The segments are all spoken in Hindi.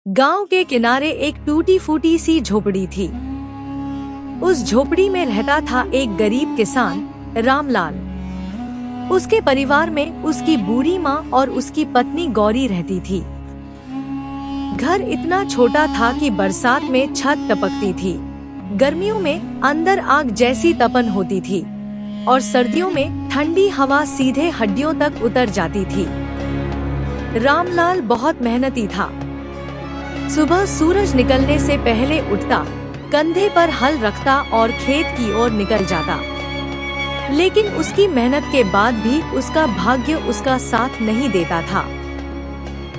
गांव के किनारे एक टूटी फूटी सी झोपड़ी थी। उस झोपड़ी में रहता था एक गरीब किसान रामलाल। उसके परिवार में उसकी बूढ़ी माँ और उसकी पत्नी गौरी रहती थी। घर इतना छोटा था कि बरसात में छत टपकती थी, गर्मियों में अंदर आग जैसी तपन होती थी और सर्दियों में ठंडी हवा सीधे हड्डियों तक उतर जाती थी। रामलाल बहुत मेहनती था। सुबह सूरज निकलने से पहले उठता, कंधे पर हल रखता और खेत की ओर निकल जाता। लेकिन उसकी मेहनत के बाद भी उसका भाग्य उसका साथ नहीं देता था।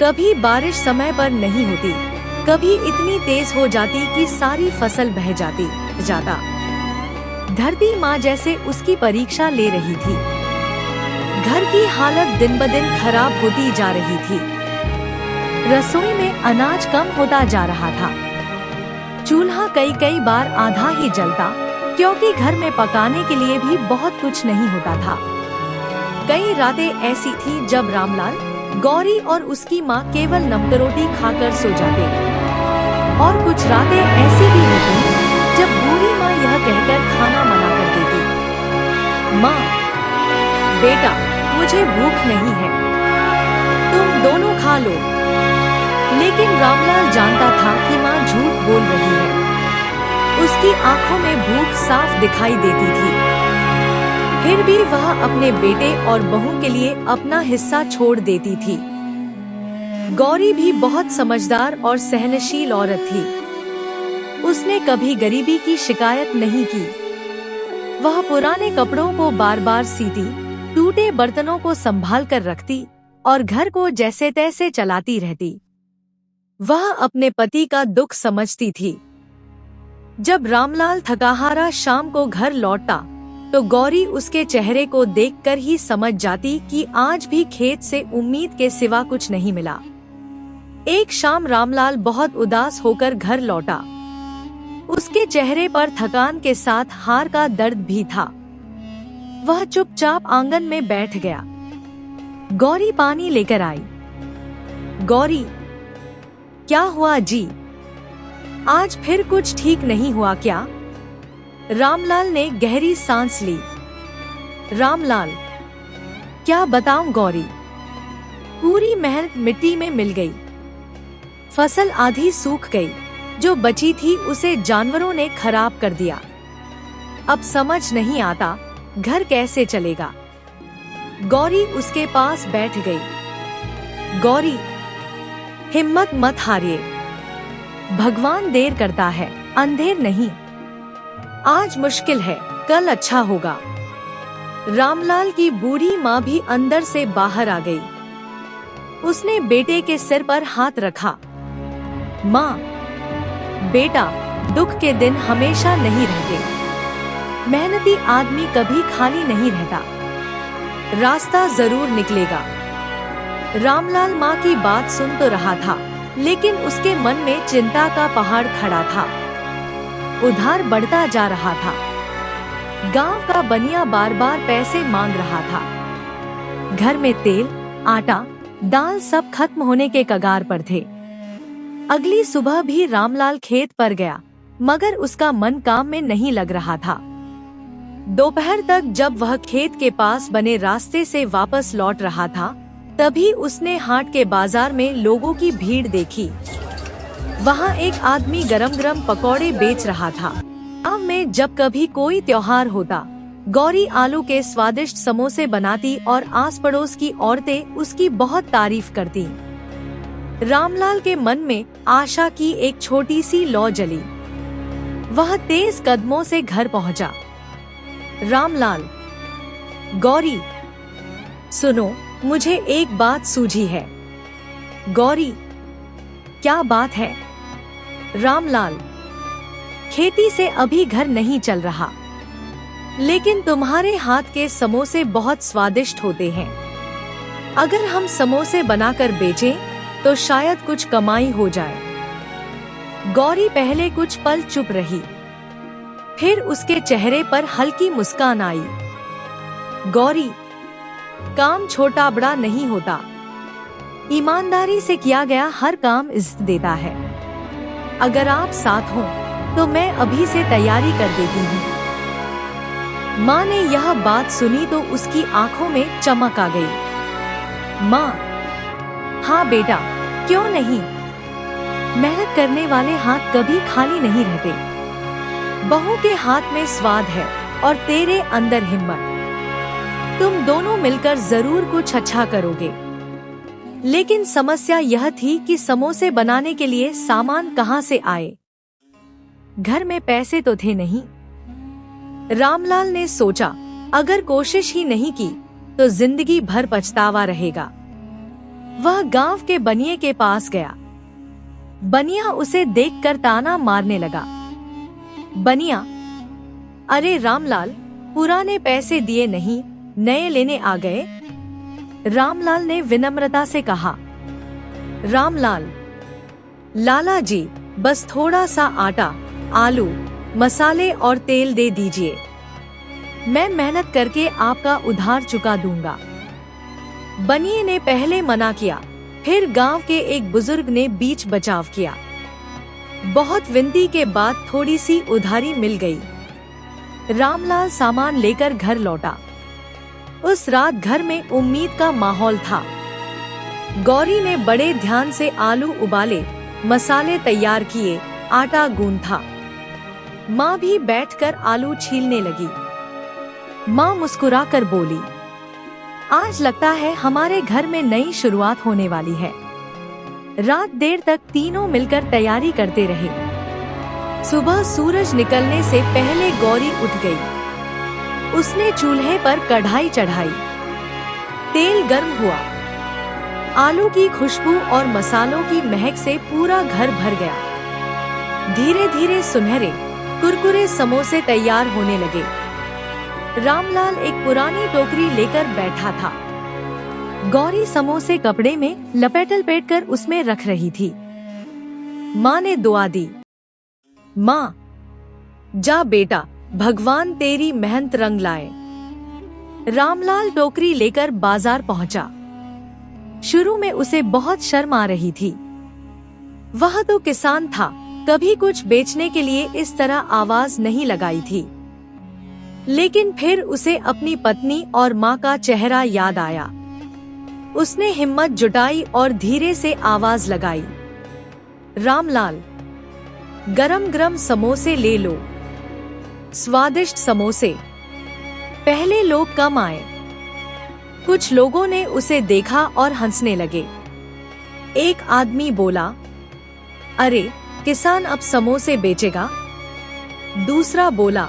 कभी बारिश समय पर नहीं होती, कभी इतनी तेज हो जाती कि सारी फसल बह जाता। धरती माँ जैसे उसकी परीक्षा ले रही थी। घर की हालत दिन ब दिन खराब होती जा रही थी। रसोई में अनाज कम होता जा रहा था। चूल्हा कई बार आधा ही जलता, क्योंकि घर में पकाने के लिए भी बहुत कुछ नहीं होता था। कई रातें ऐसी थी जब रामलाल, गौरी और उसकी माँ केवल नमक रोटी खाकर सो जाते। और कुछ रातें ऐसी भी होती जब बूढ़ी माँ यह कहकर खाना मना कर देती, माँ बेटा मुझे भूख नहीं है, तुम दोनों खा लो। लेकिन रामलाल जानता था कि माँ झूठ बोल रही है। उसकी आंखों में भूख साफ दिखाई देती थी। फिर भी वह अपने बेटे और बहू के लिए अपना हिस्सा छोड़ देती थी। गौरी भी बहुत समझदार और सहनशील औरत थी। उसने कभी गरीबी की शिकायत नहीं की। वह पुराने कपड़ों को बार बार सीती, टूटे बर्तनों को संभाल कर रखती और घर को जैसे तैसे चलाती रहती। वह अपने पति का दुख समझती थी। जब रामलाल थकाहारा शाम को घर लौटता, तो गौरी उसके चेहरे को देखकर ही समझ जाती कि आज भी खेत से उम्मीद के सिवा कुछ नहीं मिला। एक शाम रामलाल बहुत उदास होकर घर लौटा। उसके चेहरे पर थकान के साथ हार का दर्द भी था। वह चुपचाप आंगन में बैठ गया। गौरी पानी लेकर आई। गौरी, क्या हुआ जी? आज फिर कुछ ठीक नहीं हुआ क्या? रामलाल ने गहरी सांस ली। रामलाल, क्या बताऊं गौरी? पूरी मेहनत मिट्टी में मिल गई। फसल आधी सूख गई, जो बची थी उसे जानवरों ने खराब कर दिया। अब समझ नहीं आता घर कैसे चलेगा। गौरी उसके पास बैठ गई। गौरी, हिम्मत मत हारिए। भगवान देर करता है, अंधेर नहीं। आज मुश्किल है, कल अच्छा होगा। रामलाल की बूढ़ी माँ भी अंदर से बाहर आ गई। उसने बेटे के सिर पर हाथ रखा। माँ बेटा, दुख के दिन हमेशा नहीं रहते। मेहनती आदमी कभी खाली नहीं रहता। रास्ता जरूर निकलेगा। रामलाल माँ की बात सुन तो रहा था, लेकिन उसके मन में चिंता का पहाड़ खड़ा था। उधार बढ़ता जा रहा था। गांव का बनिया बार बार पैसे मांग रहा था। घर में तेल, आटा, दाल सब खत्म होने के कगार पर थे। अगली सुबह भी रामलाल खेत पर गया, मगर उसका मन काम में नहीं लग रहा था। दोपहर तक जब वह खेत के पास बने रास्ते से वापस लौट रहा था, तभी उसने हाट के बाजार में लोगों की भीड़ देखी। वहाँ एक आदमी गरम पकौड़े बेच रहा था। गाँव में जब कभी कोई त्योहार होता, गौरी आलू के स्वादिष्ट समोसे बनाती और आस पड़ोस की औरतें उसकी बहुत तारीफ करती। रामलाल के मन में आशा की एक छोटी सी लौ जली। वह तेज कदमों से घर पहुंचा। रामलाल, गौरी, सुनो, मुझे एक बात सूझी है। गौरी, क्या बात है? रामलाल, खेती से अभी घर नहीं चल रहा, लेकिन तुम्हारे हाथ के समोसे बहुत स्वादिष्ट होते हैं। अगर हम समोसे बनाकर बेचें, तो शायद कुछ कमाई हो जाए। गौरी पहले कुछ पल चुप रही, फिर उसके चेहरे पर हल्की मुस्कान आई। गौरी, काम छोटा बड़ा नहीं होता, ईमानदारी से किया गया हर काम इज्जत देता है। अगर आप साथ हो तो मैं अभी से तैयारी कर देती हूँ। माँ ने यह बात सुनी तो उसकी आंखों में चमक आ गई। माँ, हाँ बेटा, क्यों नहीं। मेहनत करने वाले हाथ कभी खाली नहीं रहते। बहू के हाथ में स्वाद है और तेरे अंदर हिम्मत। तुम दोनों मिलकर जरूर कुछ अच्छा करोगे। लेकिन समस्या यह थी कि समोसे बनाने के लिए सामान कहाँ से आए। घर में पैसे तो थे नहीं। रामलाल ने सोचा, अगर कोशिश ही नहीं की तो जिंदगी भर पछतावा रहेगा। वह गांव के बनिए के पास गया। बनिया उसे देखकर ताना मारने लगा। बनिया, अरे रामलाल, पुराने पैसे दिए नहीं, नए लेने आ गए। रामलाल ने विनम्रता से कहा। रामलाल, लाला जी, बस थोड़ा सा आटा, आलू, मसाले और तेल दे दीजिए। मैं मेहनत करके आपका उधार चुका दूंगा। बनिए ने पहले मना किया, फिर गांव के एक बुजुर्ग ने बीच बचाव किया। बहुत विनती के बाद थोड़ी सी उधारी मिल गई। रामलाल सामान लेकर घर लौटा। उस रात घर में उम्मीद का माहौल था। गौरी ने बड़े ध्यान से आलू उबाले, मसाले तैयार किए, आटा गूंथा। माँ भी बैठकर आलू छीलने लगी। माँ मुस्कुराकर बोली, आज लगता है हमारे घर में नई शुरुआत होने वाली है। रात देर तक तीनों मिलकर तैयारी करते रहे। सुबह सूरज निकलने से पहले गौरी उठ गई। उसने चूल्हे पर कढ़ाई चढ़ाई। तेल गर्म हुआ। आलू की खुशबू और मसालों की महक से पूरा घर भर गया। धीरे धीरे सुनहरे कुरकुरे समोसे तैयार होने लगे। रामलाल एक पुरानी टोकरी लेकर बैठा था। गौरी समोसे कपड़े में लपेट कर उसमें रख रही थी। माँ ने दुआ दी। माँ, जा बेटा, भगवान तेरी मेहनत रंग लाए। रामलाल टोकरी लेकर बाजार पहुंचा। शुरू में उसे बहुत शर्म आ रही थी। वह तो किसान था, कभी कुछ बेचने के लिए इस तरह आवाज नहीं लगाई थी। लेकिन फिर उसे अपनी पत्नी और माँ का चेहरा याद आया। उसने हिम्मत जुटाई और धीरे से आवाज लगाई। रामलाल, गरम गरम समोसे ले लो, स्वादिष्ट समोसे। पहले लोग कम आए। कुछ लोगों ने उसे देखा और हंसने लगे। एक आदमी बोला, अरे, किसान अब समोसे बेचेगा। दूसरा बोला,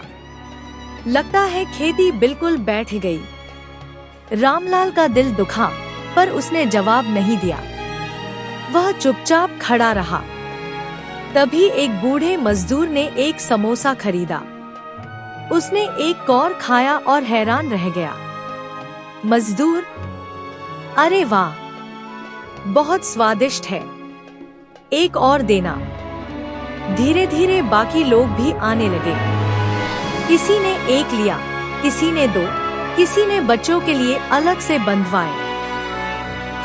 लगता है खेती बिल्कुल बैठ गई। रामलाल का दिल दुखा, पर उसने जवाब नहीं दिया। वह चुपचाप खड़ा रहा। तभी एक बूढ़े मजदूर ने एक समोसा खरीदा। उसने एक कौर खाया और हैरान रह गया। मजदूर, अरे वाह, बहुत स्वादिष्ट है, एक और देना। धीरे धीरे बाकी लोग भी आने लगे। किसी ने एक लिया, किसी ने दो, किसी ने बच्चों के लिए अलग से बंधवाए।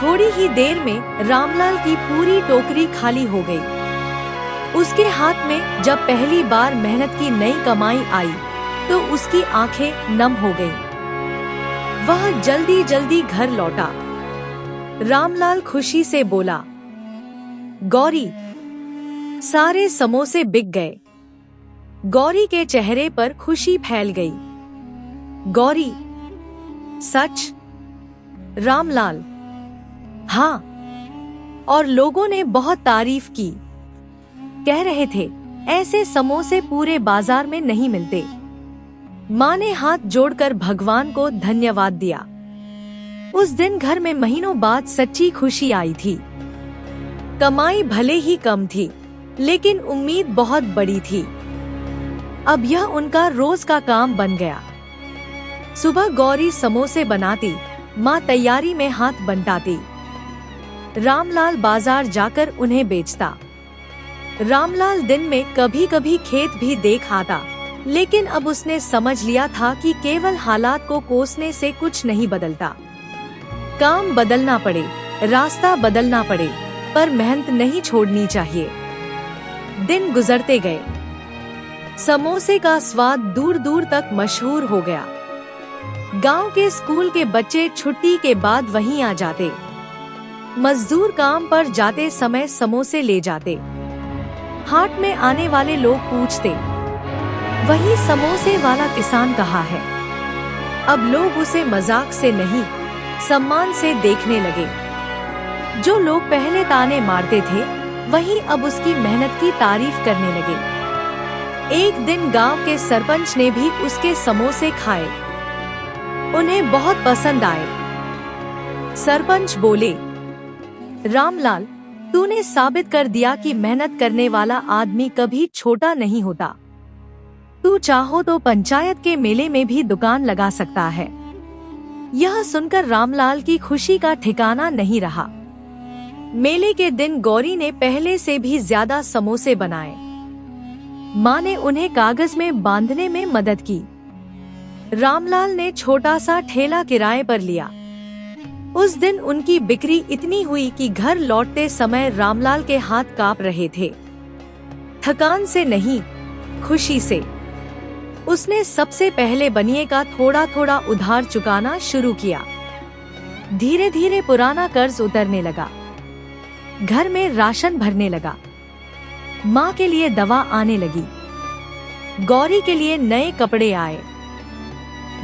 थोड़ी ही देर में रामलाल की पूरी टोकरी खाली हो गई। उसके हाथ में जब पहली बार मेहनत की नई कमाई आई तो उसकी आंखें नम हो गईं। वह जल्दी जल्दी घर लौटा। रामलाल खुशी से बोला, गौरी, सारे समोसे बिक गए। गौरी के चेहरे पर खुशी फैल गई। गौरी, सच? रामलाल, हाँ। और लोगों ने बहुत तारीफ की। कह रहे थे, ऐसे समोसे पूरे बाजार में नहीं मिलते। माँ ने हाथ जोड़कर भगवान को धन्यवाद दिया। उस दिन घर में महीनों बाद सच्ची खुशी आई थी। कमाई भले ही कम थी, लेकिन उम्मीद बहुत बड़ी थी। अब यह उनका रोज का काम बन गया। सुबह गौरी समोसे बनाती, माँ तैयारी में हाथ बंटाती। रामलाल बाजार जाकर उन्हें बेचता। रामलाल दिन में कभी कभी खेत भी देख आता, लेकिन अब उसने समझ लिया था कि केवल हालात को कोसने से कुछ नहीं बदलता। काम बदलना पड़े रास्ता बदलना पड़े, पर मेहनत नहीं छोड़नी चाहिए। दिन गुजरते गए। समोसे का स्वाद दूर दूर तक मशहूर हो गया। गांव के स्कूल के बच्चे छुट्टी के बाद वहीं आ जाते। मजदूर काम पर जाते समय समोसे ले जाते। हाट में आने वाले लोग पूछते, वही समोसे वाला किसान कहाँ है? अब लोग उसे मजाक से नहीं, सम्मान से देखने लगे। जो लोग पहले ताने मारते थे, वही अब उसकी मेहनत की तारीफ करने लगे। एक दिन गांव के सरपंच ने भी उसके समोसे खाए। उन्हें बहुत पसंद आए। सरपंच बोले, रामलाल, तूने साबित कर दिया कि मेहनत करने वाला आदमी कभी छोटा नहीं होता। तू चाहो तो पंचायत के मेले में भी दुकान लगा सकता है। यह सुनकर रामलाल की खुशी का ठिकाना नहीं रहा। मेले के दिन गौरी ने पहले से भी ज्यादा समोसे बनाए। माँ ने उन्हें कागज में बांधने में मदद की। रामलाल ने छोटा सा ठेला किराए पर लिया। उस दिन उनकी बिक्री इतनी हुई कि घर लौटते समय रामलाल के हाथ कांप रहे थे। थकान से नहीं, खुशी से। उसने सबसे पहले बनिए का थोड़ा थोड़ा उधार चुकाना शुरू किया। धीरे धीरे पुराना कर्ज उतरने लगा। घर में राशन भरने लगा। माँ के लिए दवा आने लगी। गौरी के लिए नए कपड़े आए।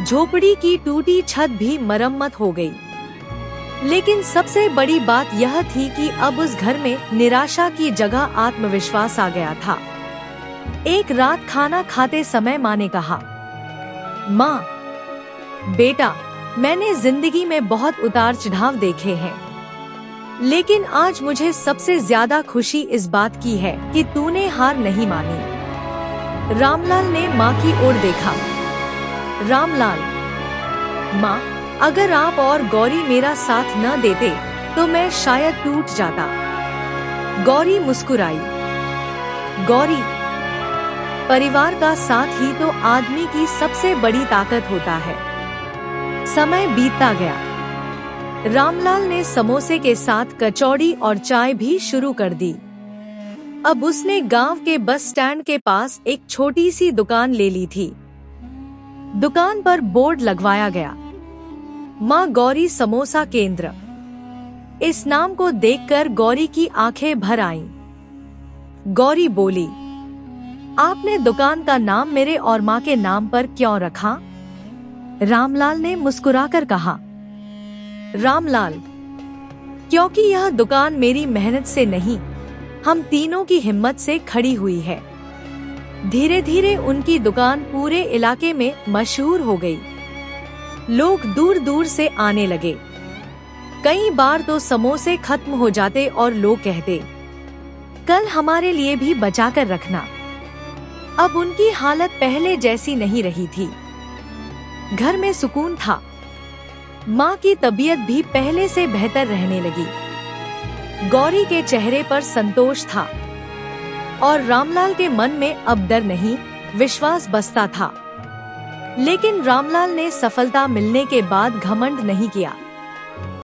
झोपड़ी की टूटी छत भी मरम्मत हो गई। लेकिन सबसे बड़ी बात यह थी कि अब उस घर में निराशा की जगह आत्मविश्वास आ गया था। एक रात खाना खाते समय माँ ने कहा, माँ, बेटा, मैंने जिंदगी में बहुत उतार चढ़ाव देखे हैं, लेकिन आज मुझे सबसे ज्यादा खुशी इस बात की है कि तूने हार नहीं मानी। रामलाल ने माँ की ओर देखा। रामलाल, माँ, अगर आप और गौरी मेरा साथ न देते तो मैं शायद टूट जाता। गौरी मुस्कुराई। गौरी, परिवार का साथ ही तो आदमी की सबसे बड़ी ताकत होता है। समय बीतता गया। रामलाल ने समोसे के साथ कचौड़ी और चाय भी शुरू कर दी। अब उसने गांव के बस स्टैंड के पास एक छोटी सी दुकान ले ली थी। दुकान पर बोर्ड लगवाया गया, माँ गौरी समोसा केंद्र। इस नाम को देखकर गौरी की आंखें भर आईं। गौरी बोली, आपने दुकान का नाम मेरे और माँ के नाम पर क्यों रखा? रामलाल ने मुस्कुराकर कहा, रामलाल, क्योंकि यह दुकान मेरी मेहनत से नहीं, हम तीनों की हिम्मत से खड़ी हुई है। धीरे धीरे उनकी दुकान पूरे इलाके में मशहूर हो गई। लोग दूर दूर से आने लगे। कई बार तो समोसे खत्म हो जाते और लोग कहते, कल हमारे लिए भी बचा कर रखना। अब उनकी हालत पहले जैसी नहीं रही थी। घर में सुकून था। माँ की तबीयत भी पहले से बेहतर रहने लगी। गौरी के चेहरे पर संतोष था और रामलाल के मन में अब डर नहीं, विश्वास बसता था। लेकिन रामलाल ने सफलता मिलने के बाद घमंड नहीं किया।